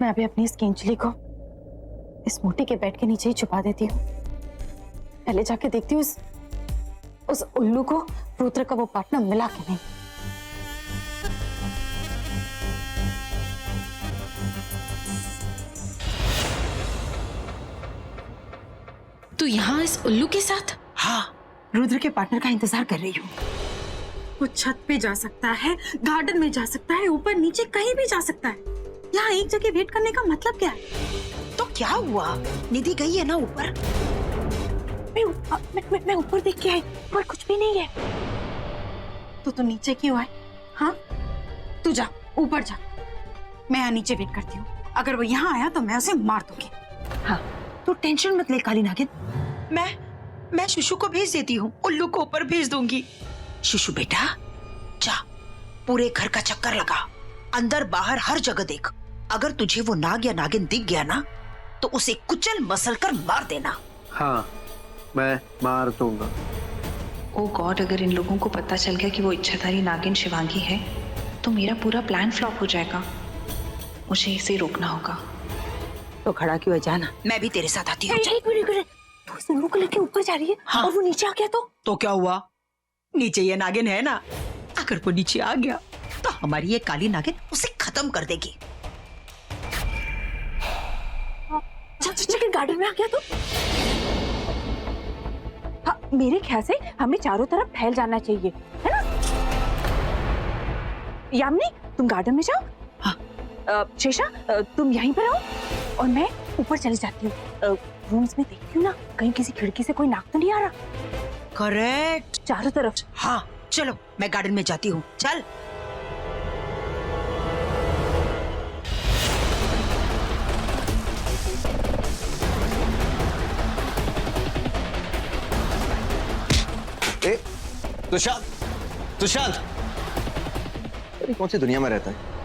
मैं अभी अपनी इस केंचली को इस मोटी के बेड के नीचे ही छुपा देती हूँ। पहले जाके देखती हूँ उस उल्लू को रुद्र का वो पार्टनर मिला कि नहीं। तू यहाँ इस उल्लू के साथ? हाँ, रुद्र के पार्टनर का इंतजार कर रही हूँ। वो छत पे जा सकता है, गार्डन में जा सकता है, ऊपर नीचे कहीं भी जा सकता है। यहाँ एक जगह वेट करने का मतलब क्या है? तो क्या हुआ? निधि गई है ना ऊपर? मैं ऊपर देख के आई, पर कुछ भी नहीं है। तो नीचे क्यों आए? हाँ, तू जा, ऊपर जा। मैं यहाँ नीचे वेट करती हूँ। अगर वो यहाँ आया तो मैं उसे मार दूंगी। हाँ, तो टेंशन मत ले काली नागिन। मैं शुशु को भेज देती हूँ, उल्लू को ऊपर भेज दूंगी। शुशु बेटा, जा पूरे घर का चक्कर लगा, अंदर बाहर हर जगह देख। अगर तुझे वो नाग या नागिन दिख गया ना, तो उसे कुचल मसल कर मार देना। हाँ, मैं मार दूंगा। ओ गॉड, अगर इन लोगों को पता चल गया कि वो इच्छाधारी नागिन शिवांगी है, तो मेरा पूरा प्लान फ्लॉप हो जाएगा। मुझे इसे रोकना होगा। तो खड़ा क्यों है, जाना। मैं भी तेरे साथ आती हूँ। एक मिनट, तो उस उल्लू को लेके ऊपर जा रही है। हाँ। और वो नीचे आ गया तो क्या हुआ? नीचे ये नागिन है ना, अगर वो नीचे आ गया तो हमारी ये काली नागिन उसे खत्म कर देगी। चिकन गार्डन में आ गया तो हाँ, मेरे ख्याल से हमें चारों तरफ फैल जाना चाहिए, है ना? यामिनी, तुम गार्डन में जाओ। हाँ। शेषा, तुम यहीं पर आओ और मैं ऊपर चली जाती हूँ। रूम्स में देखती हूँ ना, कहीं किसी खिड़की से कोई नाग तो नहीं आ रहा। करेक्ट, चारों तरफ। हाँ चलो, मैं गार्डन में जाती हूँ। चल। तुषांत, तुषांत, अरे कौन सी दुनिया में रहता है?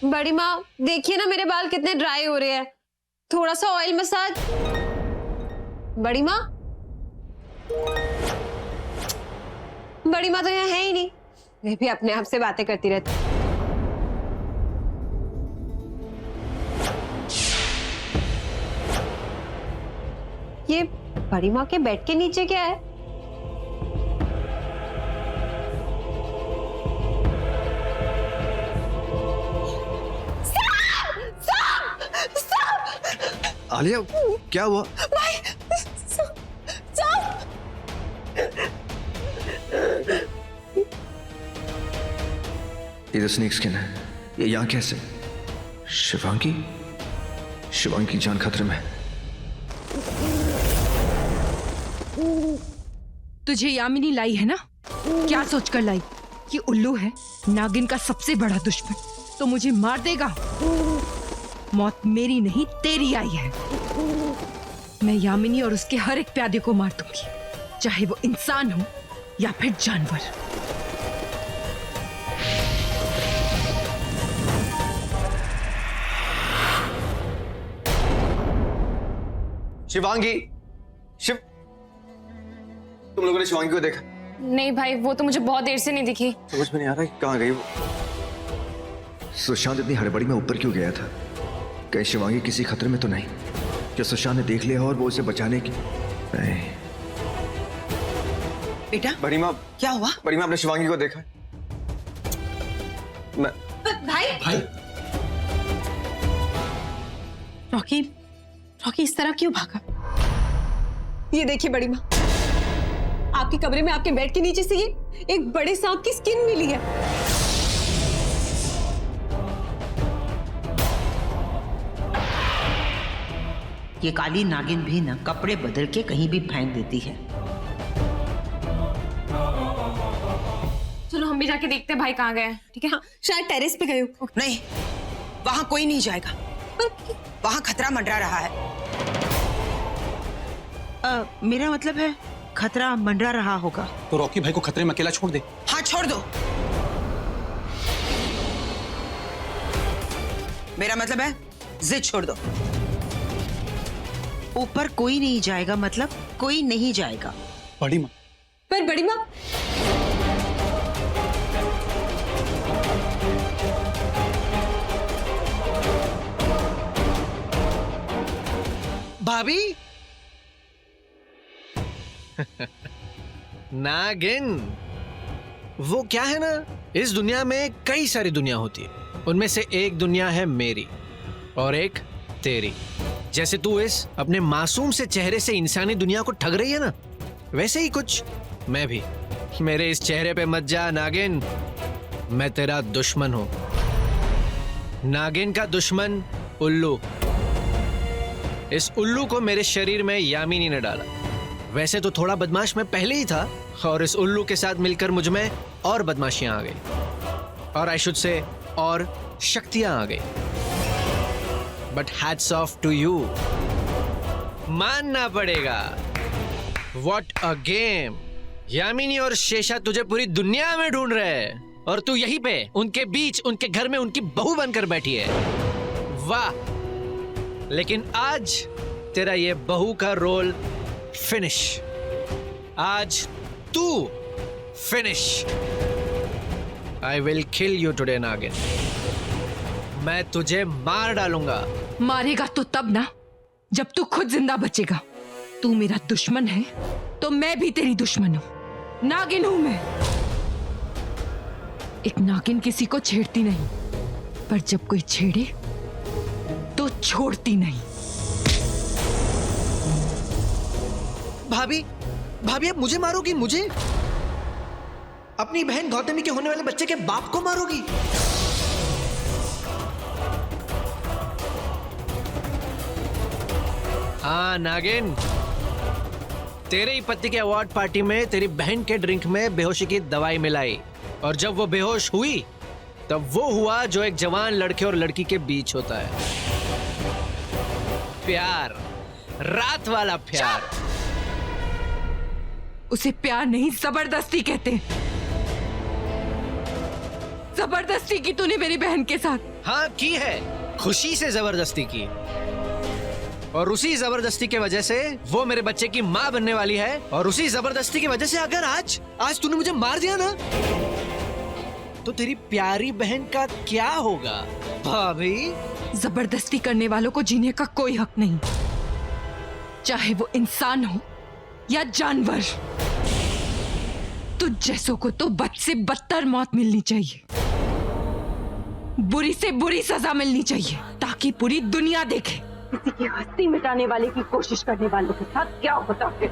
बड़ी माँ, देखिए ना मेरे बाल कितने ड्राई हो रहे हैं। थोड़ा सा ऑयल मसाज। बड़ी माँ, बड़ी माँ तो यहाँ है ही नहीं। वे भी अपने आप से बातें करती रहती। ये बड़ी माँ के बेड के नीचे क्या है? आलिया, क्या हुआ? ये तो स्नेक स्किन है। ये यहाँ कैसे? शिवांगी, शिवांगी की जान खतरे में। तुझे यामिनी लाई है ना? क्या सोचकर लाई? ये उल्लू है, नागिन का सबसे बड़ा दुश्मन, तो मुझे मार देगा। मौत मेरी नहीं तेरी आई है। मैं यामिनी और उसके हर एक प्यादे को मार दूंगी, चाहे वो इंसान हो या फिर जानवर। शिवांगी, तुम लोगों ने शिवांगी को देखा? नहीं भाई, वो तो मुझे बहुत देर से नहीं दिखी। समझ में नहीं आ रहा है कहाँ गई वो। सुशांत इतनी हड़बड़ी में ऊपर क्यों गया था? कहीं शिवांगी किसी खतरे में तो नहीं? क्या सुशांत ने देख लिया और वो उसे बचाने की? नहीं। बेटा, बड़ी माँ, क्या हुआ? बड़ी माँ, आपने शिवांगी को देखा? मैं भाई, रॉकी, रॉकी इस तरह क्यों भागा? ये देखिए बड़ी माँ, आपके कमरे में आपके बेड के नीचे से ये एक बड़े सांप की स्किन मिली है। ये काली नागिन भी ना कपड़े बदल के कहीं भी फेंक देती है। चलो हम भी जाके देखते हैं भाई कहाँ गए। ठीक है, हाँ, शायद टेरेस पे गए हो। नहीं, वहां कोई नहीं जाएगा, वहां खतरा मंडरा रहा है। मेरा मतलब है खतरा मंडरा रहा होगा। तो रॉकी भाई को खतरे में अकेला छोड़ दे। हाँ छोड़ दो। मेरा मतलब है जिद छोड़ दो। ऊपर कोई नहीं जाएगा मतलब कोई नहीं जाएगा। बड़ी माँ, पर बड़ी माँ, भाभी नागिन, वो क्या है ना, इस दुनिया में कई सारी दुनिया होती है, उनमें से एक दुनिया है मेरी और एक तेरी। जैसे तू इस अपने मासूम से चेहरे से इंसानी दुनिया को ठग रही है ना, वैसे ही कुछ मैं भी। मेरे इस चेहरे पे मत जा नागिन, मैं तेरा दुश्मन हूं। नागिन का दुश्मन उल्लू। इस उल्लू को मेरे शरीर में यामिनी ने डाला। वैसे तो थोड़ा बदमाश मैं पहले ही था, और इस उल्लू के साथ मिलकर मुझ में और बदमाशियां आ गई, और आई शुड से और शक्तियां आ गई। But hats off to you, मानना पड़ेगा। What a game. यामिनी और शेषा तुझे पूरी दुनिया में ढूंढ रहे हैं, और तू यहीं पे उनके बीच उनके घर में उनकी बहू बनकर बैठी है। वाह, लेकिन आज तेरा ये बहू का रोल फिनिश। आज तू finish. I will kill you today नागिन। मैं तुझे मार डालूंगा। मारेगा तो तब ना जब तू खुद जिंदा बचेगा। तू मेरा दुश्मन है तो मैं भी तेरी दुश्मन हूं। नागिन हूं मैं। एक नागिन किसी को छेड़ती नहीं, पर जब कोई छेड़े तो छोड़ती नहीं। भाभी, भाभी अब मुझे मारोगी? मुझे? अपनी बहन गौतमी के होने वाले बच्चे के बाप को मारोगी? हाँ नागिन, तेरे ही पति के अवार्ड पार्टी में तेरी बहन के ड्रिंक में बेहोशी की दवाई मिलाई, और जब वो बेहोश हुई तब वो हुआ जो एक जवान लड़के और लड़की के बीच होता है, प्यार, रात वाला प्यार। उसे प्यार नहीं जबरदस्ती कहते हैं। जबरदस्ती की तूने मेरी बहन के साथ। हाँ की है, खुशी से जबरदस्ती की, और उसी जबरदस्ती के वजह से वो मेरे बच्चे की माँ बनने वाली है, और उसी जबरदस्ती की वजह से अगर आज तूने मुझे मार दिया ना, तो तेरी प्यारी बहन का क्या होगा भाभी? जबरदस्ती करने वालों को जीने का कोई हक नहीं, चाहे वो इंसान हो या जानवर। तुझ जैसों को तो बद से बदतर मौत मिलनी चाहिए, बुरी से बुरी सजा मिलनी चाहिए, ताकि पूरी दुनिया देखे किसी की हस्ती मिटाने वाले की कोशिश करने वालों के साथ क्या होता है।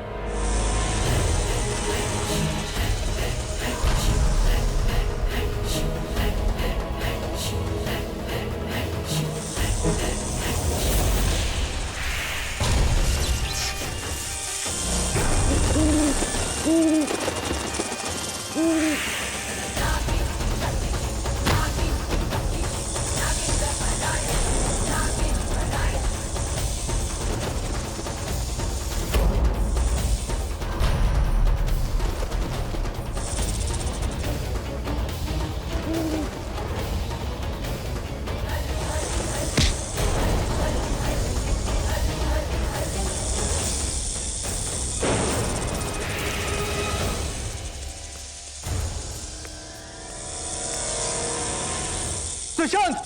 सुशांत,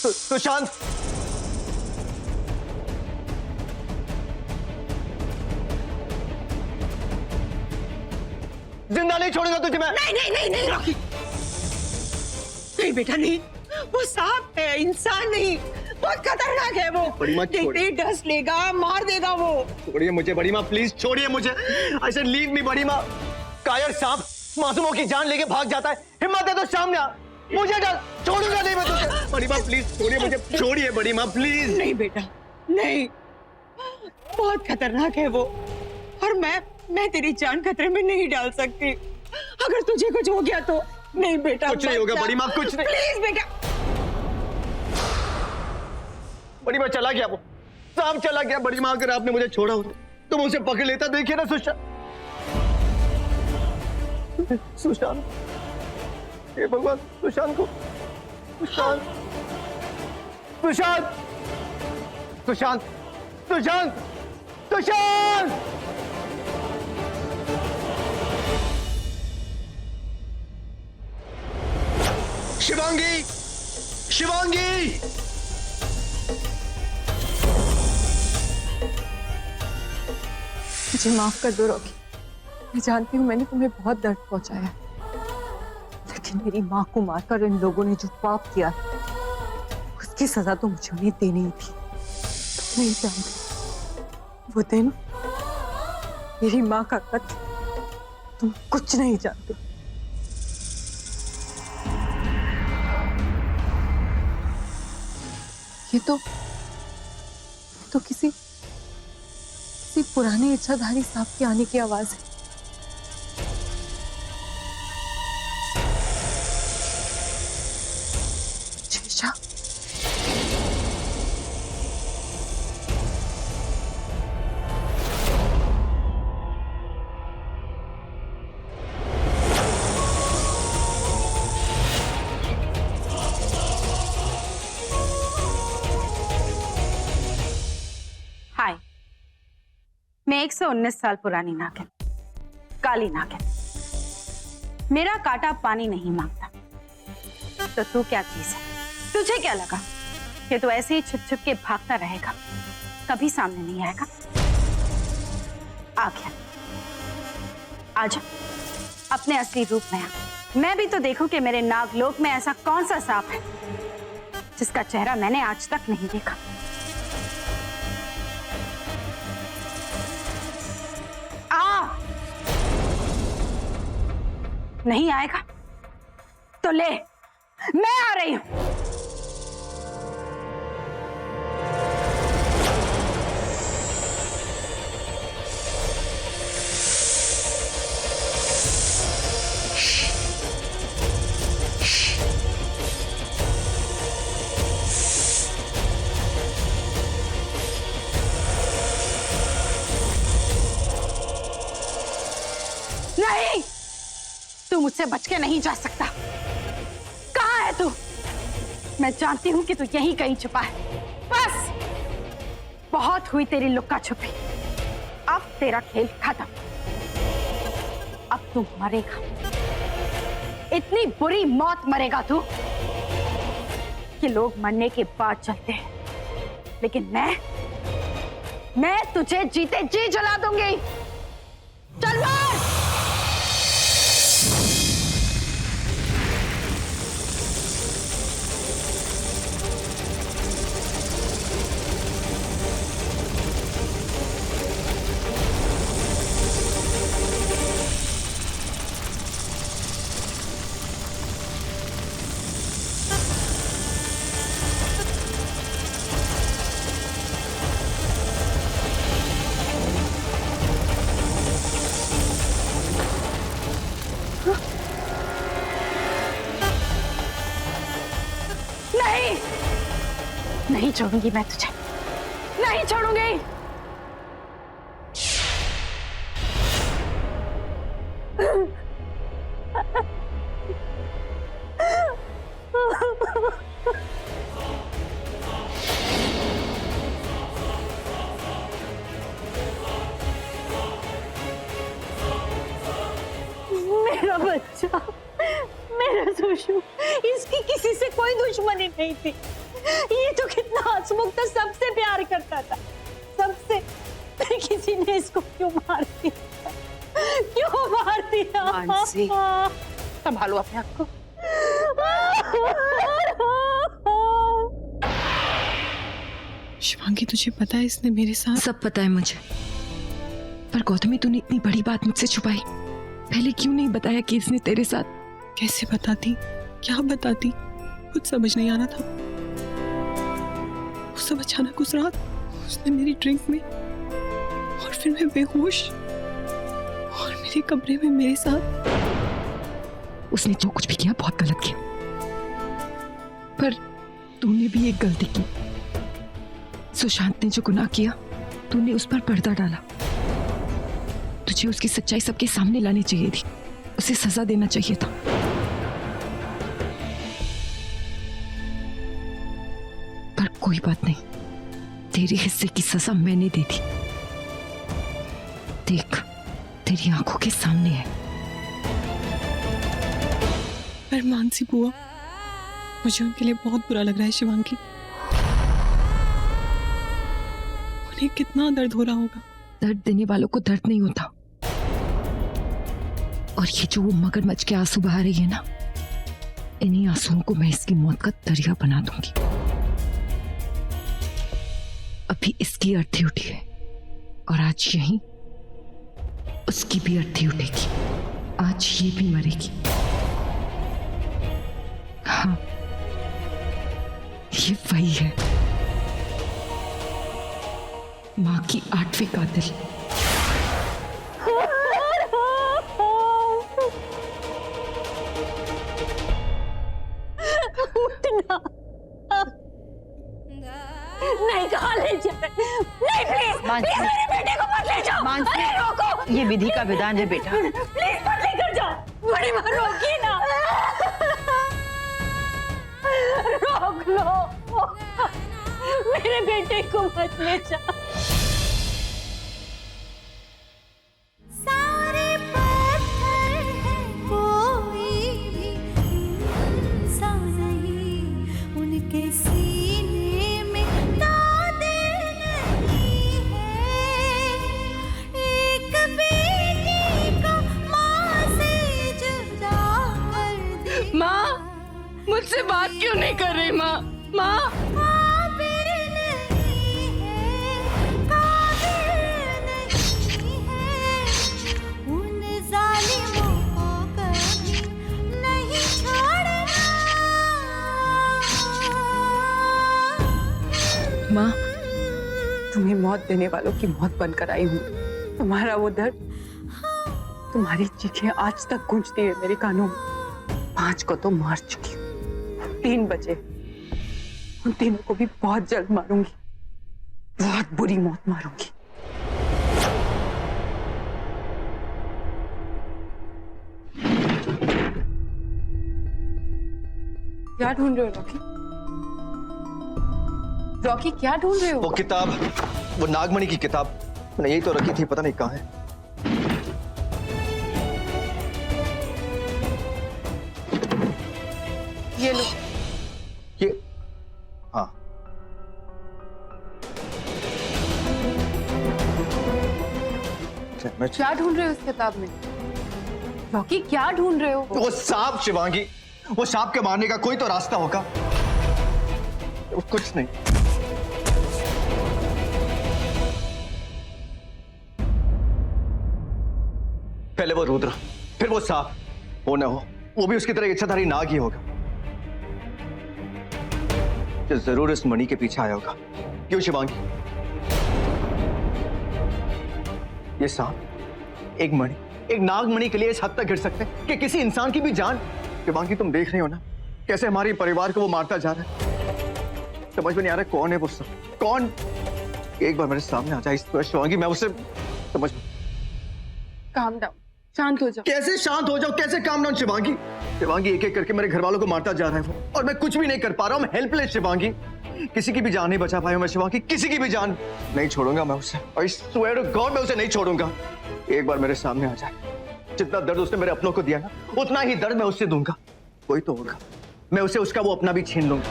सुशांत, जिंदा नहीं छोड़ूंगा तुझे मैं। नहीं नहीं नहीं नहीं रॉकी, नहीं बेटा नहीं, वो सांप है, इंसान नहीं, बहुत खतरनाक है वो। बड़ी माँ, देखते ही डस लेगा, मार देगा वो। छोड़िए मुझे बड़ी माँ, प्लीज छोड़िए मुझे। ऐसे लीव मी बड़ी माँ। कायर सांप मासूमों की जान लेके भाग जाता है, हिम्मत है तो सामने आ, मुझे डाल, छोड़ूंगा नहीं मैं तुझे। बड़ी माँ प्लीज छोड़िए मुझे, छोड़िए बड़ी माँ प्लीज। नहीं बेटा नहीं, बहुत खतरनाक है वो, और मैं तेरी जान खतरे में नहीं डाल सकती। अगर तुझे कुछ हो गया तो। नहीं बेटा कुछ नहीं होगा बड़ी माँ, कुछ नहीं। प्लीज बेटा। बड़ी माँ चला गया वो, सांप चला गया बड़ी माँ। अगर आपने मुझे छोड़ा हो तुम उसे पकड़ लेता। देखिए ना सुशांत, सुशांत, हे भगवान, सुशांत को, सुशांत, सुशांत, सुशांत, सुशांत, सुशांत। शिवांगी, शिवांगी, मुझे माफ कर दो रॉकी। मैं जानती हूँ मैंने तुम्हें बहुत दर्द पहुंचाया, लेकिन मेरी माँ को मारकर इन लोगों ने जो पाप किया उसकी सजा तो मुझे उन्हें देनी ही थी। नहीं जानती वो दिन, मेरी माँ का कत्ल, तुम कुछ नहीं जानते। ये तो किसी पुराने इच्छाधारी सांप के आने की आवाज है। शेषा, हाय, मैं 119 साल पुरानी नागिन, काली नागिन। मेरा काटा पानी नहीं मांगता। तो तू क्या चीज है? तुझे क्या लगा कि तू ऐसे ही छुप छुप के भागता रहेगा, कभी सामने नहीं आएगा? आ गया, आजा, अपने असली रूप में आ। मैं भी तो देखूं कि मेरे नागलोक में ऐसा कौन सा सांप है जिसका चेहरा मैंने आज तक नहीं देखा। नहीं आएगा तो ले, मैं आ रही हूं। नहीं, तू मुझसे बच के नहीं जा सकता। कहाँ है तू? मैं जानती हूं कि तू यहीं कहीं छुपा है। बस, बहुत हुई तेरी लुक्का छुपी। अब तेरा खेल खत्म। अब तू मरेगा, इतनी बुरी मौत मरेगा तू कि लोग मरने के बाद चलते हैं, लेकिन मैं तुझे जीते जी जला दूंगी। चल मार। नहीं छोड़ूंगी मैं तुझे, नहीं छोड़ूंगी। मेरा बच्चा, मेरा सुशु, इसकी किसी से कोई दुश्मनी नहीं थी। ये तो कितना हंसमुख था, सबसे प्यार करता था, सबसे। फिर किसी ने इसको क्यों मार दिया? क्यों मार दिया? मानसी, संभालो अपने आप को। शिवांगी, तुझे पता है इसने मेरे साथ? सब पता है मुझे, पर गौतमी तूने इतनी बड़ी बात मुझसे छुपाई, पहले क्यों नहीं बताया कि इसने तेरे साथ? कैसे बताती, क्या बताती, कुछ समझ नहीं आ रहा था। वो सब अचानक उस रात उसने मेरी ड्रिंक में, और फिर मैं बेहोश और मेरे कमरे में मेरे साथ। उसने जो कुछ भी किया बहुत गलत किया, पर तूने भी एक गलती की। सुशांत ने जो गुनाह किया, तूने उस पर पर्दा डाला। मुझे उसकी सच्चाई सबके सामने लानी चाहिए थी, उसे सजा देना चाहिए था। पर कोई बात नहीं, तेरे हिस्से की सजा मैंने दे दी। देख, तेरी आंखों के सामने है। पर मानसी बुआ, मुझे उनके लिए बहुत बुरा लग रहा है शिवांगी। उन्हें कितना दर्द हो रहा होगा। दर्द देने वालों को दर्द नहीं होता। और ये जो वो मगरमच्छ के आंसू बहा रही है ना, इन्हीं आंसुओं को मैं इसकी मौत का दरिया बना दूंगी। अभी इसकी अर्थी उठी है और आज यहीं उसकी भी अर्थी उठेगी। आज ये भी मरेगी। हाँ, ये वही है, मां की 8वीं कातिल। नहीं, कहाँ ले जा? नहीं, प्लीज मेरे बेटे को मत ले जाओ। अरे रोको, ये विधि का विधान है बेटा। प्लीज मत लेकर जाओ। बड़ी माँ रोकिए ना, रोक लो। मेरे बेटे को मत ले जाओ। सारे पत्थर हैं, कोई भी इंसान नहीं, उनके सीने में दादे नहीं है। एक बेटी को माँ से जुदा कर दे। माँ, मुझसे बात क्यों नहीं कर रही माँ? माँ, काबिल नहीं है, काबिल नहीं है, उन जालिमों को कभी नहीं छोड़ना। माँ, तुम्हें मौत देने वालों की मौत बनकर आई हूँ। तुम्हारा वो दर्द, तुम्हारी चीखें आज तक गूंजती है मेरे कानों में। 5 को तो मार चुकी हूँ, 3 बचे। उन तीनों को भी बहुत जल्द मारूंगी, बहुत बुरी मौत मारूंगी। क्या ढूंढ रहे हो रॉकी? रॉकी, क्या ढूंढ रहे हो? वो किताब, वो नागमणि की किताब मैंने यही तो रखी थी, पता नहीं कहाँ है। ये लो। ये, हाँ, मैं क्या ढूंढ रहे हो इस किताब में? रॉकी, क्या ढूंढ रहे हो? वो सांप शिवांगी, वो सांप के मारने का कोई तो रास्ता होगा। वो कुछ नहीं। पहले वो रुद्र, फिर वो सांप। वो ना हो, वो भी उसकी तरह इच्छाधारी नाग ही होगा, जो जरूर इस मणि के पीछे आया होगा। क्यों शिवांगी? ये सांप एक मणि, एक नागमणि के लिए इस हद तक गिर सकते हैं कि किसी इंसान की भी जान। शिवांगी, तुम देख रही हो ना कैसे हमारे परिवार को वो मारता जा रहा है। समझ में नहीं आ रहा कौन है वो सब, कौन? एक बार मेरे सामने आ जाए शिवांगी, मैं उसे समझ। काम डाउन, शांत हो जाओ। कैसे शांत हो जाओ? कैसे काम डाउन शिवांगी? शिवांगी, एक एक करके मेरे घर वालों को मारता जा रहा है वो, और मैं कुछ भी नहीं कर पा रहा हूँ। मैं हेल्पलेस शिवांगी, किसी की भी जान नहीं बचा पाया मैं शिवांगी, किसी की भी जान नहीं छोड़ूंगा मैं उसे। I swear to God, मैं उसे नहीं छोड़ूंगा। एक बार मेरे सामने आ जाए, जितना दर्द उसने मेरे अपनों को दिया ना, उतना ही दर्द मैं उससे दूंगा। कोई तो होगा, मैं उसे उसका वो अपना भी छीन लूंगा।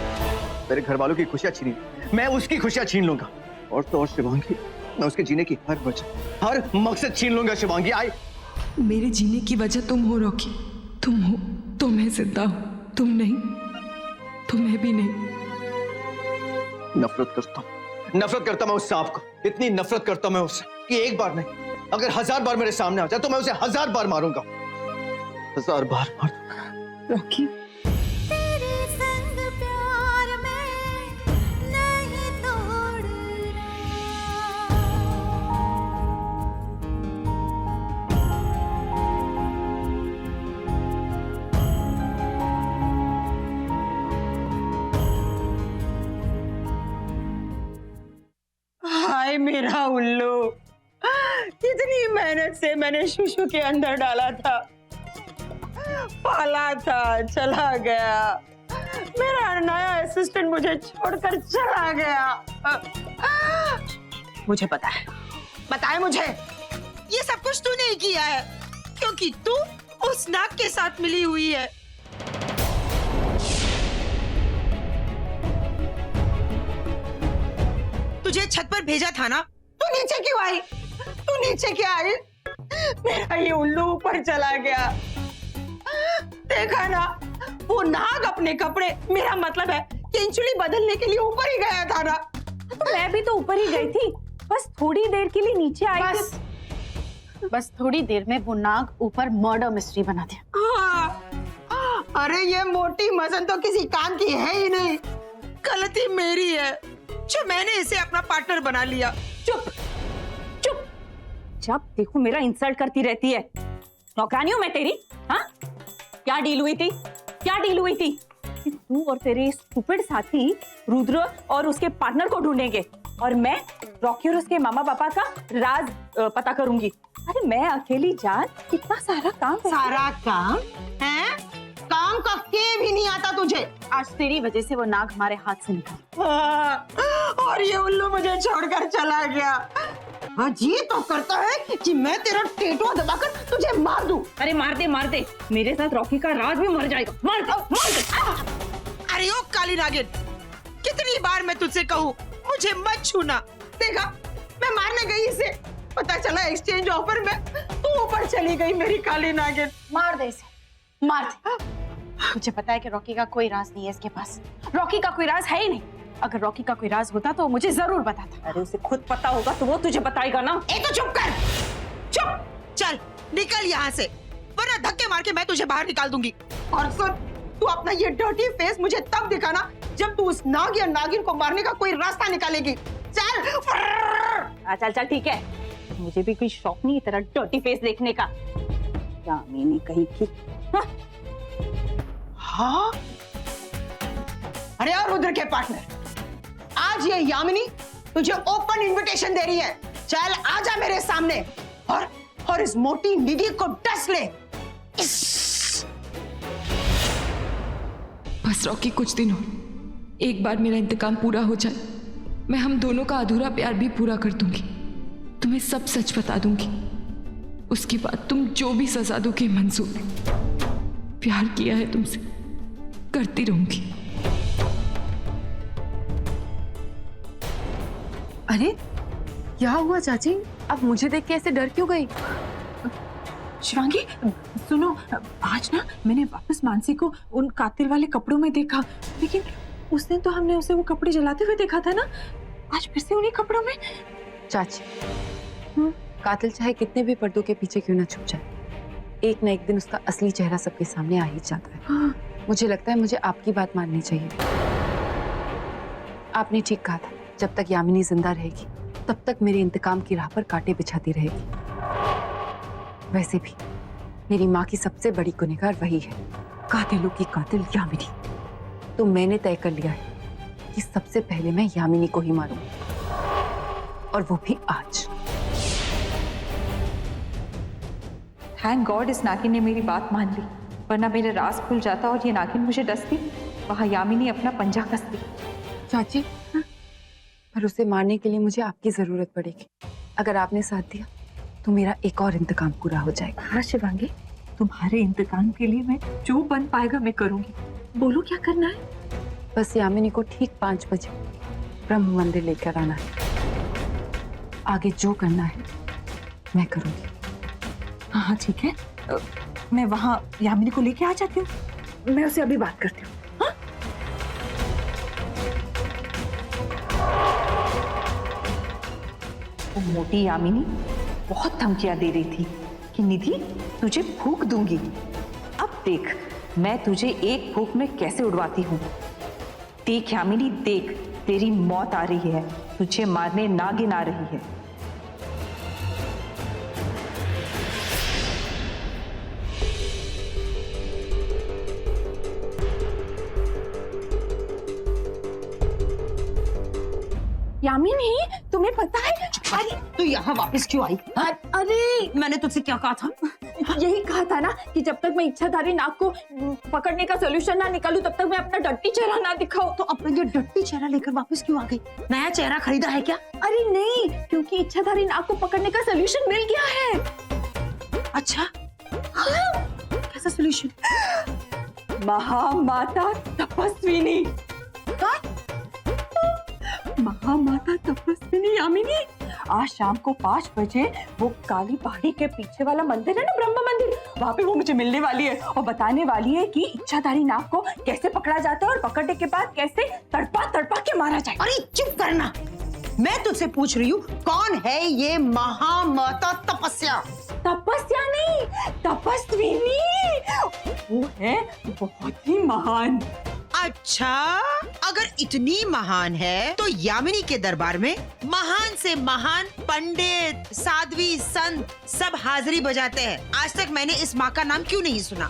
मेरे घर वालों की खुशियां छीनी, मैं उसकी खुशियां छीन लूंगा। और तो और शिवांगी, मैं उसके जीने की हर वजह, हर मकसद छीन लूंगा शिवांगी। मेरे जीने की वजह तुम हो रॉकी, तुम हो तो मैं जिंदा हूं, तुम नहीं तो मैं भी नहीं। नफरत करता मैं उस सांप को, इतनी नफरत करता मैं उससे कि एक बार नहीं, अगर 1000 बार मेरे सामने आ जाए तो मैं उसे 1000 बार मारूंगा, 1000 बार मारूंगा। रॉकी, तेरे संग प्यार में नहीं तोड़ना। हाय मेरा उल्लू, कितनी मेहनत से मैंने शुशु के अंदर डाला था, पाला था, चला गया। मेरा नया असिस्टेंट मुझे छोड़कर चला गया। मुझे पता है मुझे, ये सब कुछ तूने ही किया है, क्योंकि तू उस नाग के साथ मिली हुई है। तुझे छत पर भेजा था ना, तू नीचे क्यों आई? तू नीचे क्या आई? मेरा ये उल्लू ऊपर चला गया। देखा ना, वो नाग अपने कपड़े, मेरा मतलब है केंचुली बदलने के लिए ऊपर ही गया था ना। तो मैं भी तो ऊपर ही गई थी, बस थोड़ी देर के लिए नीचे आई थी। बस थोड़ी देर में वो नाग ऊपर मर्डर मिस्ट्री बना दिया। हाँ। अरे ये मोटी मजन तो किसी काम की है ही नहीं। गलती मेरी है जो मैंने इसे अपना पार्टनर बना लिया। चुप चुप, जब देखो मेरा इंसल्ट करती रहती है। नौकरानी हूं मैं तेरी? हाँ, क्या डील हुई थी? कि तू और तेरे स्टूपिड साथी रुद्र और उसके पार्टनर को ढूंढेंगे और मैं रॉकी और उसके मामा पापा का राज पता करूंगी। अरे मैं अकेली जान कितना सारा काम है? काम का के भी नहीं आता तुझे। आज तेरी वजह से वो नाग हमारे हाथ से निकला। हाँ, और ये उल्लू मुझे छोड़कर चला गया। जी तो करता है कि मैं तेरा टेटुआ दबाकर तुझे मार दूं। अरे मार दे, मेरे साथ रॉकी का राज भी मर जाएगा। मार दे। अरे ओ काली नागिन, कितनी बार मैं तुझसे कहूँ मुझे मत छूना। देखा, मैं मारने गई इसे, पता चला एक्सचेंज ऑफर में तू ऊपर चली गई मेरी काली नागिन। मार दे इसे, मार दे। मुझे पता है कि रॉकी का कोई राज नहीं है इसके पास। रॉकी का कोई राज है ही नहीं। अगर रॉकी का कोई राज होता तो मुझे जरूर बताता। अरे उसे खुद पता होगा तो वो तुझे बताएगा ना। ए तो चुप कर, चुप, चल निकल यहाँ से, वरना धक्के मार के मैं तुझे बाहर निकाल दूंगी। और सुन, तू अपना ये डर्टी फेस मुझे तब दिखाना जब तू उस नाग या नागिन को मारने का कोई रास्ता निकालेगी। चल। चल ठीक है, मुझे भी कोई शौक नहीं तेरा डर्टी फेस देखने का। क्या मैंने कही थी? हाँ? अरे और रुद्र के पार्टनर, आज ये यामिनी तुझे ओपन इनविटेशन दे रही है। चल आजा मेरे सामने और इस मोटी निधि को डस ले। बस रॉकी, कुछ दिन हो, एक बार मेरा इंतकाम पूरा हो जाए, मैं हम दोनों का अधूरा प्यार भी पूरा कर दूंगी। तुम्हें सब सच बता दूंगी। उसके बाद तुम जो भी सजा दोगे मंजूर। प्यार किया है तुमसे, करती रहूंगी। अरे क्या हुआ चाची? अब मुझे देख के ऐसे डर क्यों गई? शिवांगी सुनो, आज ना मैंने वापस मानसी को उन कातिल वाले कपड़ों में देखा, लेकिन उस दिन तो हमने उसे वो कपड़े जलाते हुए देखा था ना। आज फिर से उन्हीं कपड़ों में। चाची, कातिल चाहे कितने भी पर्दों के पीछे क्यों ना छुप जाए, एक ना एक दिन उसका असली चेहरा सबके सामने आ ही जाता है। हाँ। मुझे लगता है मुझे आपकी बात माननी चाहिए। आपने ठीक कहा था, जब तक यामिनी जिंदा रहेगी तब तक मेरे इंतकाम की राह पर कांटे बिछाती रहेगी। वैसे भी मेरी माँ की सबसे बड़ी गुनहगार वही है, कातिलों की कातिल यामिनी। तो मैंने तय कर लिया है कि सबसे पहले मैं यामिनी को ही मारूंगी, और वो भी आज। थैंक गॉड इस नागिन ने मेरी बात मान ली, वरना मेरा राज खुल जाता और ये नागिन मुझे डसती, वहां यामिनी अपना पंजा कसती। चाची, पर उसे मारने के लिए मुझे आपकी जरूरत पड़ेगी। अगर आपने साथ दिया तो मेरा एक और इंतकाम पूरा हो जाएगा। हाँ शिवांगी, तुम्हारे इंतकाम के लिए मैं जो बन पाएगा मैं करूंगी। बोलो क्या करना है? बस यामिनी को ठीक 5 बजे ब्रह्म मंदिर लेकर आना है। आगे जो करना है मैं करूंगी। हाँ ठीक है, मैं वहां यामिनी को लेके आ जाती हूँ। मैं उसे अभी बात करती हूँ। हाँ? वो मोटी यामिनी बहुत धमकियां दे रही थी कि निधि तुझे फूंक दूंगी। अब देख मैं तुझे एक फूंक में कैसे उड़वाती हूँ। देख यामिनी देख, तेरी मौत आ रही है, तुझे मारने नागिन आ रही है। यामिनी, तुम्हें पता है? अरे तू यहाँ वापस क्यों आई? अरे मैंने तुझसे क्या कहा था? यही कहा था ना कि जब तक मैं इच्छाधारी नाग को पकड़ने का सोल्यूशन ना निकालूं तब तक मैं अपना डट्टी चेहरा ना दिखाऊं। तो अपना ये डट्टी चेहरा लेकर वापस क्यों आ गई? नया चेहरा खरीदा है क्या? अरे नहीं, क्योंकि इच्छाधारी नाग को पकड़ने का सोल्यूशन मिल गया है। अच्छा, कैसा सोल्यूशन? महामाता तपस्विनी। महामाता तपस्विनी यामिनी, आज शाम को 5 बजे वो काली पहाड़ी के पीछे वाला मंदिर है ना, ब्रह्म मंदिर, वहाँ पे वो मुझे मिलने वाली है और बताने वाली है कि इच्छाधारी नाग को कैसे पकड़ा जाता है और पकड़ने के बाद कैसे तड़पा तड़पा के मारा जाए। अरे चुप करना, मैं तुझसे पूछ रही हूँ कौन है ये महामाता तपस्या? तपस्या नहीं, तपस्विनी। वो है बहुत ही महान। अच्छा, अगर इतनी महान है तो यामिनी के दरबार में महान से महान पंडित, साध्वी, संत सब हाजिरी बजाते हैं। आज तक मैंने इस माँ का नाम क्यों नहीं सुना?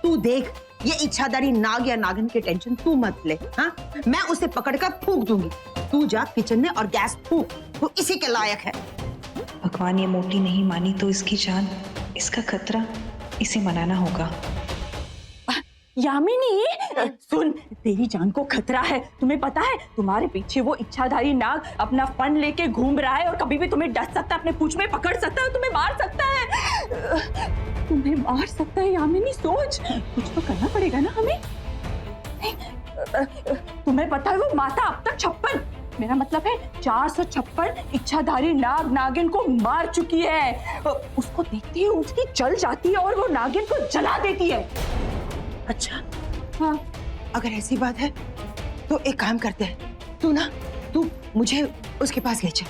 तू देख, ये इच्छाधारी नाग या नागिन की टेंशन तू मत ले। हाँ, मैं उसे पकड़कर फूंक दूंगी। तू जा किचन में और गैस फूंक, वो इसी के लायक है। भगवान ये मोटी नहीं मानी तो इसकी जान, इसका खतरा इसे मनाना होगा। यामिनी सुन, तेरी जान को खतरा है। तुम्हें पता है तुम्हारे पीछे वो इच्छाधारी नाग अपना फन लेके घूम रहा है और कभी भी तुम्हें डस सकता है, अपने पूंछ में पकड़ सकता है, तुम्हें मार सकता है। तुम्हें मार सकता है यामिनी, सोच, कुछ तो करना पड़ेगा ना हमें। तुम्हें पता है वो माता अब तक 56, मेरा मतलब है 456 इच्छाधारी नाग नागिन को मार चुकी है। उसको देखते ही उसकी जल जाती है और वो नागिन को जला देती है। अच्छा, हाँ, अगर ऐसी बात है तो एक काम करते हैं, तू मुझे उसके पास ले चल।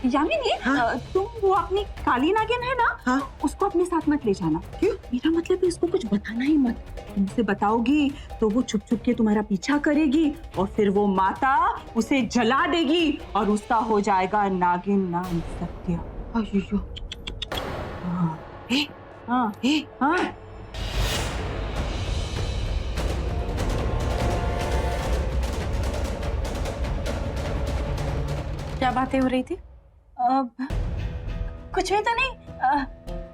यामिनी, हाँ? तुम वो अपनी काली नागिन है ना, हाँ? उसको अपने साथ मत ले जाना। क्यों? मेरा मतलब है उसको कुछ बताना ही मत। तुम उसे बताओगी तो वो छुप छुप के तुम्हारा पीछा करेगी और फिर वो माता उसे जला देगी और उसका हो जाएगा नागिन नाम सत्य। अय्यो, हाँ ए, हाँ ए, हाँ। क्या बातें हो रही थी? कुछ भी तो नहीं।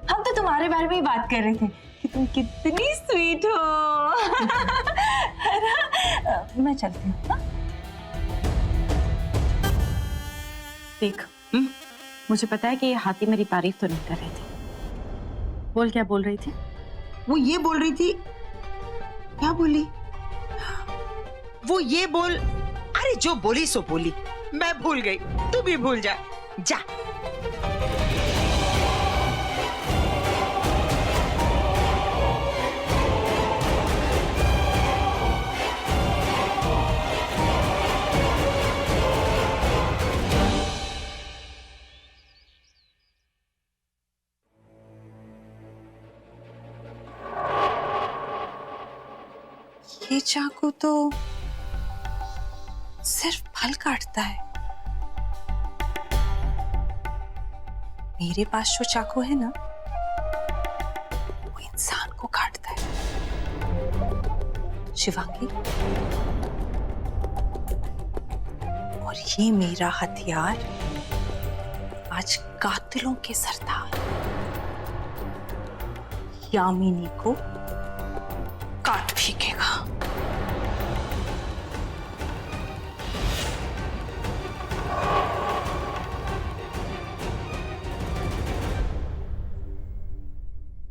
हम तो तुम्हारे बारे में ही बात कर रहे थे कि तुम कितनी स्वीट हो। है ना? मैं चलती हूँ। हाँ? देख, मुझे पता है कि ये हाथी मेरी तारीफ तो नहीं कर रही थी। बोल, क्या बोल रही थी? वो ये बोल रही थी, क्या बोली? वो ये बोल, अरे जो बोली सो बोली, मैं भूल गई, तू भी भूल जा। जा। ये चाकू तो सिर्फ फल काटता है। मेरे पास जो चाकू है ना, वो इंसान को काटता है। शिवांगी, और ये मेरा हथियार आज कातिलों के सरदार यामिनी को काट फेंकेगा।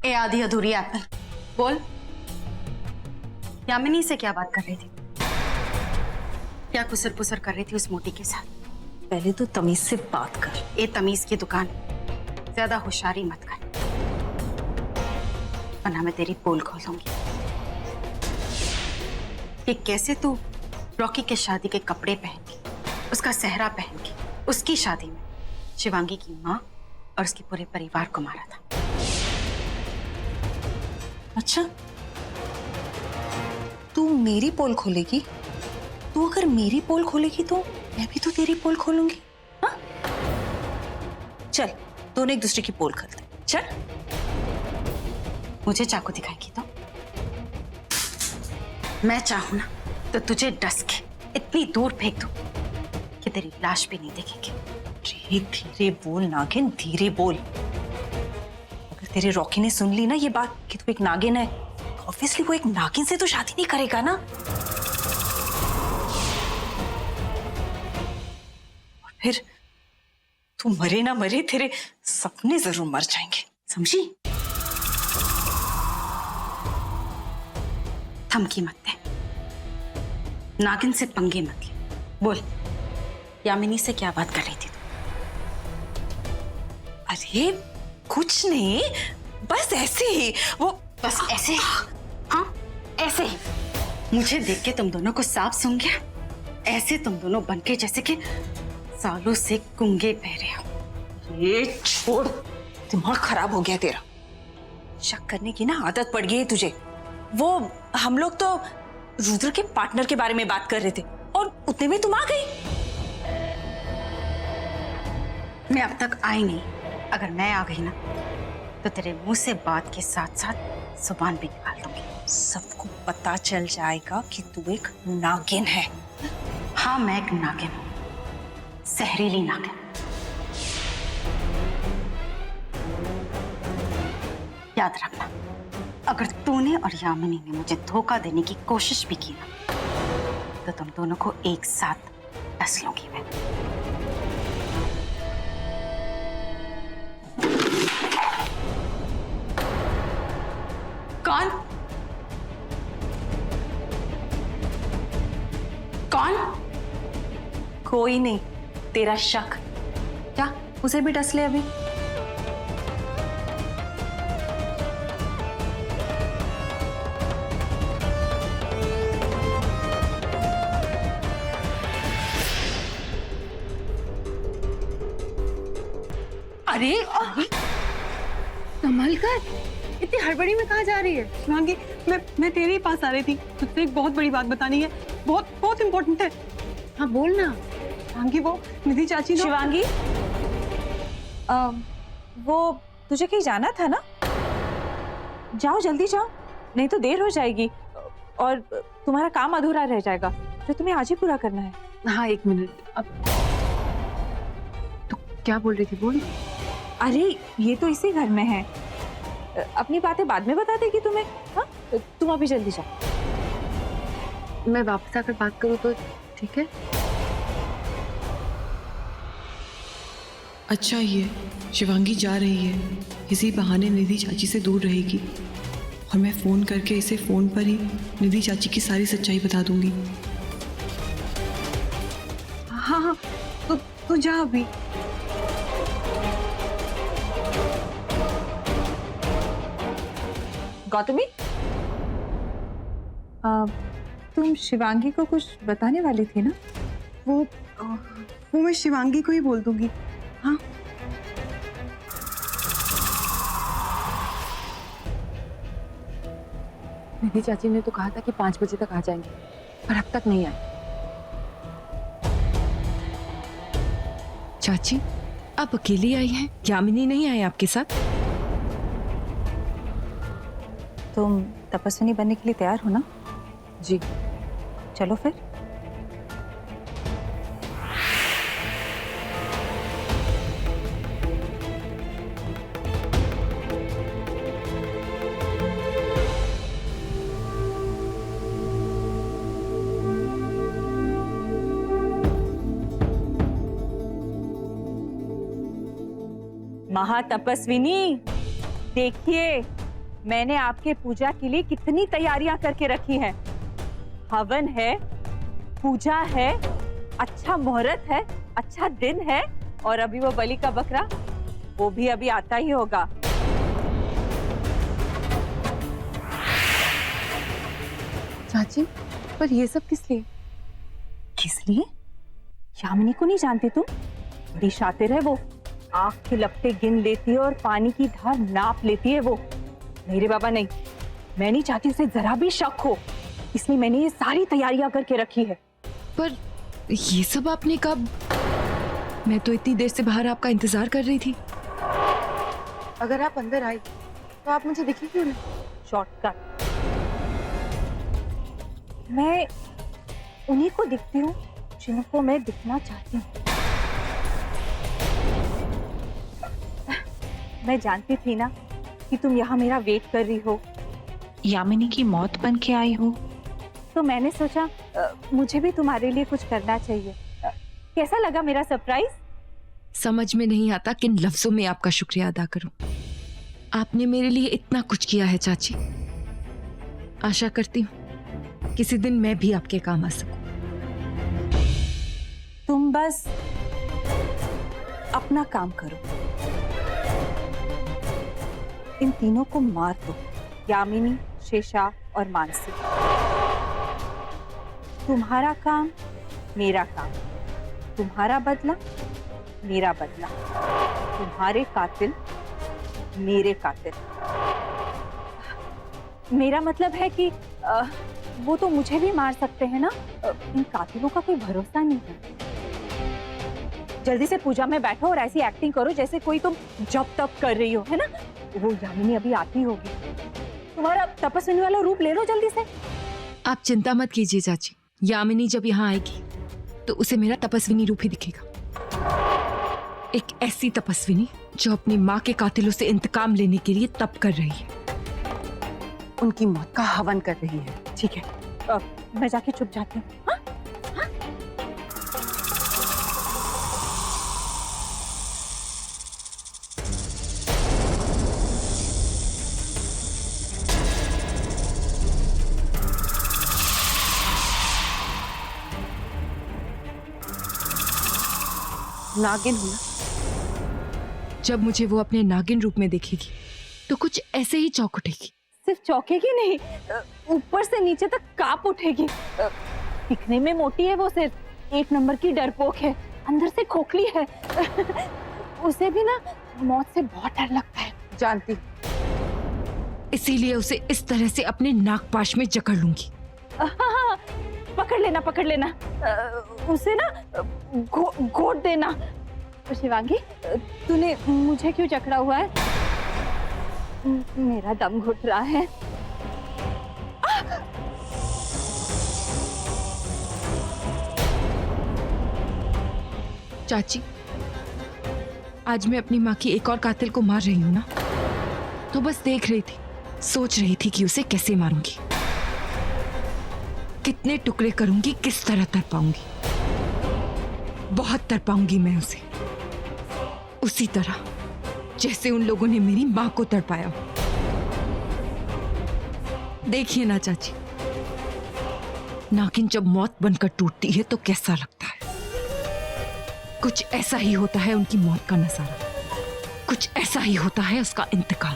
ए आधी अधूरी एप्पल, बोल, यामिनी से क्या बात कर रही थी? क्या कुसर पुसर कर रही थी उस मोटी के साथ? पहले तो तमीज से बात कर। ए तमीज की दुकान, ज्यादा होशियारी मत कर, वरना मैं तेरी पोल खोलूंगी कि कैसे तू रॉकी के शादी के कपड़े पहन के, उसका सेहरा पहन के, उसकी शादी में शिवांगी की माँ और उसके पूरे परिवार को मारा था। अच्छा, तू मेरी पोल खोलेगी? तू अगर मेरी पोल खोलेगी तो मैं भी तो तेरी पोल खोलूंगी। हाँ? चल, दोनों एक दूसरे की पोल खोलते हैं। चल, मुझे चाकू दिखाएगी तो मैं चाहूं ना तो तुझे डस के इतनी दूर फेंक दूं कि तेरी लाश भी नहीं दिखेगी। धीरे धीरे बोल नागिन, धीरे बोल। अगर तेरे रॉकी ने सुन ली ना ये बात कि तू एक नागिन है, ऑब्वियसली वो एक नागिन से तो शादी नहीं करेगा ना। और फिर तू मरे ना मरे, तेरे सपने जरूर मर जाएंगे, समझी? धमकी मत दे, नागिन से पंगे मत ले। बोल, यामिनी से क्या बात कर रही थी तू? अरे कुछ नहीं, बस ऐसे ही। वो बस ऐसे ही? हाँ, ऐसे ही। मुझे देख के तुम दोनों को सांप सूंघ गया? ऐसे तुम दोनों बनके जैसे कि सालों से गुंगे बहरे हो। ये छोड़, दिमाग खराब हो गया तेरा। शक करने की ना आदत पड़ गई है तुझे। वो हम लोग तो रुद्र के पार्टनर के बारे में बात कर रहे थे और उतने में तुम आ गई। मैं अब तक आई नहीं। अगर मैं आ गई ना तो तेरे मुंह से बात के साथ साथ जुबान भी निकाल दूंगी। सबको पता चल जाएगा कि तू एक नागिन है। हाँ, मैं एक नागिन हूं, जहरीली नागिन। याद रखना, अगर तूने और यामिनी ने मुझे धोखा देने की कोशिश भी की ना तो तुम दोनों को एक साथ डस लूंगी मैं। कौन? कौन? कोई नहीं, तेरा शक। क्या उसे भी डस ले अभी? अरे संभल कर, इतनी हड़बड़ी में कहाँ जा रही है? शिवांगी, मैं तेरे ही पास आ रही थी, तुझसे एक बहुत बड़ी बात बतानी है, बहुत बहुत इम्पोर्टेंट है। हाँ बोल ना। शिवांगी, वो निधि चाची ने। शिवांगी, वो तुझे कहीं जाना था ना? जाओ जल्दी जाओ, नहीं तो देर हो जाएगी और तुम्हारा काम अधूरा रह जाएगा जो तुम्हें आज ही पूरा करना है। हाँ, एक मिनट। अब तो क्या बोल रही थी, बोल। अरे ये तो इसी घर में है, अपनी बातें बाद में बता देगी तुम्हें। हाँ, तुम अभी जल्दी जाओ। मैं वापस आकर बात करूँ तो ठीक है? अच्छा, ये शिवांगी जा रही है, इसी बहाने निधि चाची से दूर रहेगी और मैं फोन करके इसे फोन पर ही निधि चाची की सारी सच्चाई बता दूंगी। हाँ हाँ, तो जा अभी। गौतमी, तुम शिवांगी को कुछ बताने वाली थी ना? वो मैं शिवांगी को ही बोल दूंगी। हाँ, निधि चाची ने तो कहा था कि 5 बजे तक आ जाएंगे, पर अब तक नहीं आए। चाची, आप अकेली आई हैं? यामिनी नहीं आई आपके साथ? तुम तपस्विनी बनने के लिए तैयार हो ना? जी। चलो फिर। महातपस्विनी, देखिए मैंने आपके पूजा के लिए कितनी तैयारियां करके रखी हैं। हवन है, पूजा है, अच्छा मुहूर्त है, अच्छा दिन है और अभी वो बलि का बकरा, वो भी अभी आता ही होगा। चाची, पर ये सब किस लिए? किस लिए? यामिनी को नहीं जानती तुम? बड़ी शातिर है वो, आंख के लपटे गिन लेती है और पानी की धार नाप लेती है वो। मेरे बाबा नहीं, मैं नहीं चाहती उसे जरा भी शक हो, इसलिए मैंने ये सारी तैयारियां करके रखी है। पर ये सब आपने कब? मैं तो इतनी देर से बाहर आपका इंतजार कर रही थी। अगर आप अंदर आई तो आप मुझे दिखी क्यों नहीं? शॉर्टकट। उन्हीं को दिखती हूँ जिनको मैं दिखना चाहती हूँ। मैं जानती थी ना कि तुम यहाँ मेरा वेट कर रही हो। यामिनी की मौत बन के आई हो? तो मैंने सोचा मुझे भी तुम्हारे लिए कुछ करना चाहिए। कैसा लगा मेरा सरप्राइज? समझ में नहीं आता किन लफ्जों में आपका शुक्रिया अदा करूं। आपने मेरे लिए इतना कुछ किया है चाची। आशा करती हूँ किसी दिन मैं भी आपके काम आ सकूं। तुम बस अपना काम करो, इन तीनों को मार दो, यामिनी, शेषा और मानसी। तुम्हारा काम मेरा काम, तुम्हारा बदला मेरा बदला, तुम्हारे कातिल मेरे कातिल। मेरा मतलब है कि वो तो मुझे भी मार सकते हैं ना। इन कातिलों का कोई भरोसा नहीं है। जल्दी से पूजा में बैठो और ऐसी एक्टिंग करो जैसे कोई तुम जब तप कर रही हो, है ना? वो यामिनी अभी आती होगी। तुम्हारा तपस्विनी वाला रूप ले लो जल्दी से। आप चिंता मत कीजिए चाची, यामिनी जब यहाँ आएगी तो उसे मेरा तपस्विनी रूप ही दिखेगा। एक ऐसी तपस्विनी जो अपनी माँ के कातिलों से इंतकाम लेने के लिए तप कर रही है, उनकी मौत का हवन कर रही है। ठीक है, मैं जाके छुप जाती हूँ। हाँ? हाँ? नागिन हूं ना? जब मुझे वो अपने नागिन रूप में देखेगी तो कुछ ऐसे ही चौंक उठेगी। सिर्फ चौंकेगी नहीं, ऊपर से नीचे तक कांप उठेगी। दिखने में मोटी है वो, सिर्फ एक नंबर की डरपोक है, अंदर से खोखली है। उसे भी ना मौत से बहुत डर लगता है। जानती, इसीलिए उसे इस तरह से अपने नागपाश में जकड़ लूंगी। हाँ, पकड़ लेना, पकड़ लेना। उसे ना घोट देना। शिवांगी, तूने मुझे क्यों जकड़ा हुआ है? मेरा दम घुट रहा है। चाची, आज मैं अपनी माँ की एक और कातिल को मार रही हूँ ना, तो बस देख रही थी, सोच रही थी कि उसे कैसे मारूंगी, कितने टुकड़े करूंगी, किस तरह तड़पाऊंगी। बहुत तड़पाऊंगी मैं उसे, उसी तरह जैसे उन लोगों ने मेरी माँ को तड़पाया। देखिए ना चाची, नागिन जब मौत बनकर टूटती है तो कैसा लगता है। कुछ ऐसा ही होता है उनकी मौत का नजारा, कुछ ऐसा ही होता है उसका इंतकाम।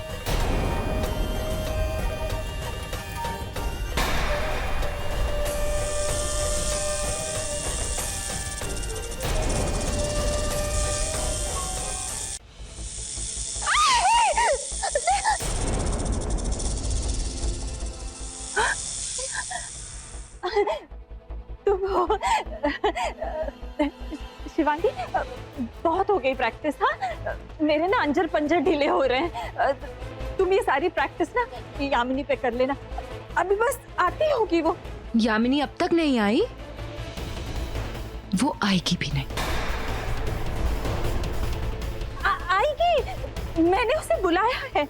तुम हो शिवांगी, बहुत हो गई प्रैक्टिस। हाँ, मेरे ना अंजर पंजर ढीले हो रहे हैं। तुम ये सारी प्रैक्टिस ना यामिनी पे कर लेना, अभी बस आती होगी वो। यामिनी अब तक नहीं आई, वो आएगी भी नहीं। आएगी, मैंने उसे बुलाया है,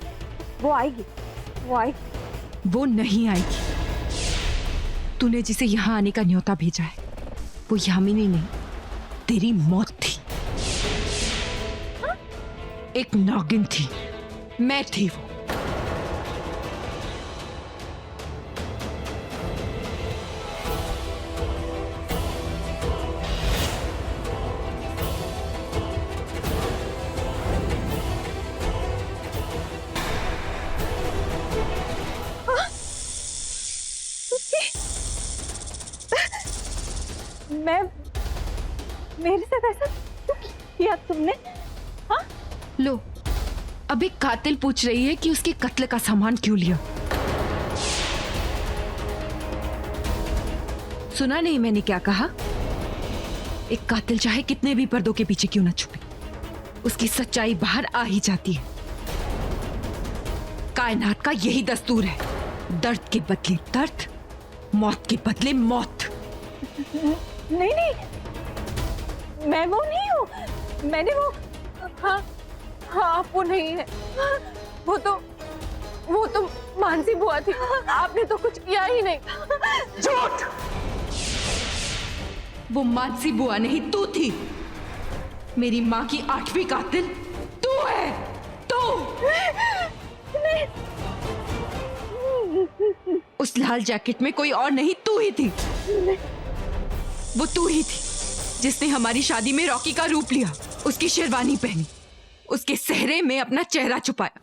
वो आएगी, वो आएगी। वो नहीं आएगी। तूने जिसे यहाँ आने का न्योता भेजा है वो यामिनी नहीं, तेरी मौत थी। एक नागिन थी, मैं थी वो। मेरे साथ ऐसा क्यों किया तुमने? हाँ? लो, अब एक कातिल पूछ रही है कि उसके कत्ल का सामान क्यों लिया। सुना नहीं मैंने क्या कहा? एक कातिल चाहे कितने भी पर्दों के पीछे क्यों ना छुपे, उसकी सच्चाई बाहर आ ही जाती है। कायनात का यही दस्तूर है, दर्द के बदले दर्द, मौत के बदले मौत। नहीं नहीं, मैं वो नहीं हूँ। मैंने वो, हाँ हाँ, वो नहीं है। वो तो मानसी बुआ थी। आपने तो कुछ किया ही नहीं। झूठ! वो मानसी बुआ नहीं, तू थी। मेरी माँ की 8वीं कातिल तू है, तू। उस लाल जैकेट में कोई और नहीं, तू ही थी। वो तू ही थी जिसने हमारी शादी में रॉकी का रूप लिया, उसकी शेरवानी पहनी, उसके सेहरे में अपना चेहरा छुपाया।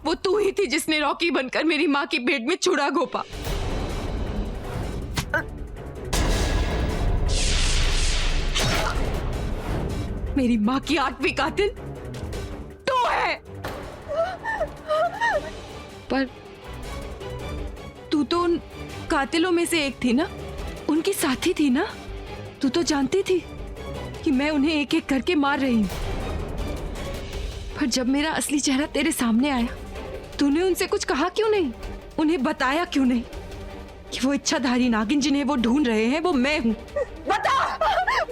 वो तू ही थी जिसने रॉकी बनकर मेरी माँ की पेट में छुरा घोपा। मेरी माँ की 8वीं कातिल तू है। पर तू तो उन कातिलों में से एक थी ना, उनकी साथी थी ना। तू तो जानती थी कि मैं उन्हें एक एक करके मार रही हूं। पर जब मेरा असली चेहरा तेरे सामने आया, तूने उनसे कुछ कहा क्यों नहीं? उन्हें बताया क्यों नहीं कि वो इच्छाधारी नागिन जिन्हें वो ढूंढ रहे हैं वो मैं हूं? बता!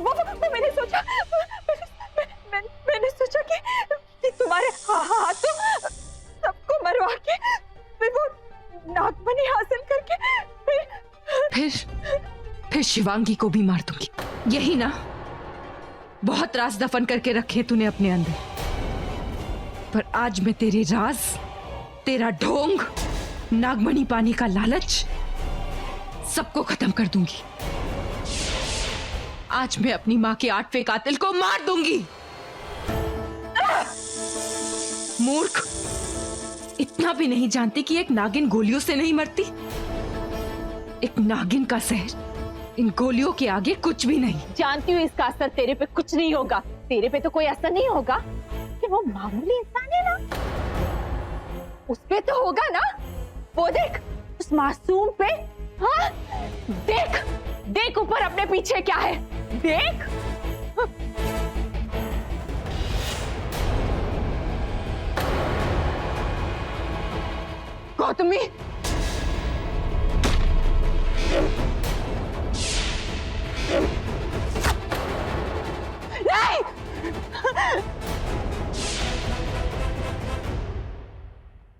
वो मैंने सोचा, मैंने सोचा कि तुम्हारे हाथों सबको मरवा के फिर वो नागमणि हासिल करके फिर शिवांगी को भी मार दूंगी। यही ना? बहुत राज दफन करके रखे तूने अपने अंदर, पर आज मैं तेरे राज, तेरा ढोंग, नागमणि पाने का लालच सबको खत्म कर दूंगी। आज मैं अपनी मां के 8वें कातिल को मार दूंगी। मूर्ख! इतना भी नहीं जानती कि एक नागिन गोलियों से नहीं मरती। एक नागिन का जहर इन गोलियों के आगे कुछ भी नहीं। जानती हूँ इसका असर तेरे पे कुछ नहीं होगा। तेरे पे तो कोई असर नहीं होगा कि वो मामूली इंसान है ना, उस पे तो होगा ना। वो देख उस मासूम पे, हाँ देख देख ऊपर अपने पीछे क्या है, देख। गौतमी, नहीं